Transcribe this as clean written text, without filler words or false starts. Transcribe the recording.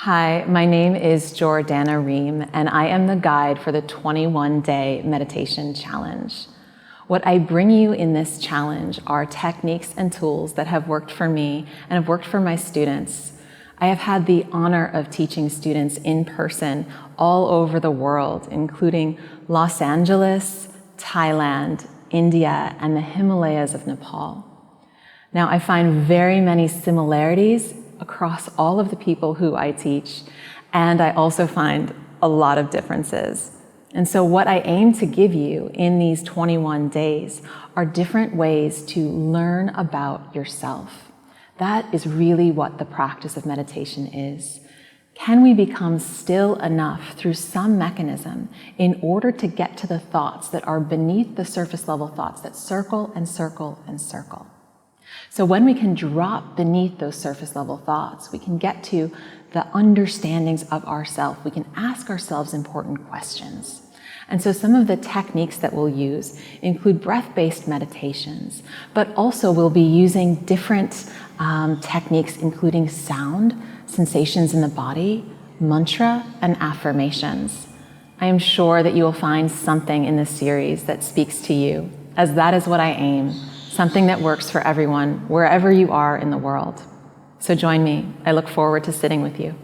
Hi, my name is Jordana Reim, and I am the guide for the 21-day meditation challenge. What I bring you in this challenge are techniques and tools that have worked for me and have worked for my students. I have had the honor of teaching students in person all over the world, including Los Angeles, Thailand, India, and the Himalayas of Nepal. Now, I find very many similarities across all of the people who I teach, and I also find a lot of differences. And so what I aim to give you in these 21 days are different ways to learn about yourself. That is really what the practice of meditation is. Can we become still enough through some mechanism in order to get to the thoughts that are beneath the surface level thoughts that circle and circle and circle? So when we can drop beneath those surface level thoughts, we can get to the understandings of ourselves. We can ask ourselves important questions. And so some of the techniques that we'll use include breath-based meditations, but also we'll be using different techniques, including sound, sensations in the body, mantra, and affirmations. I am sure that you will find something in this series that speaks to you, as that is what I aim. Something that works for everyone, wherever you are in the world. So join me. I look forward to sitting with you.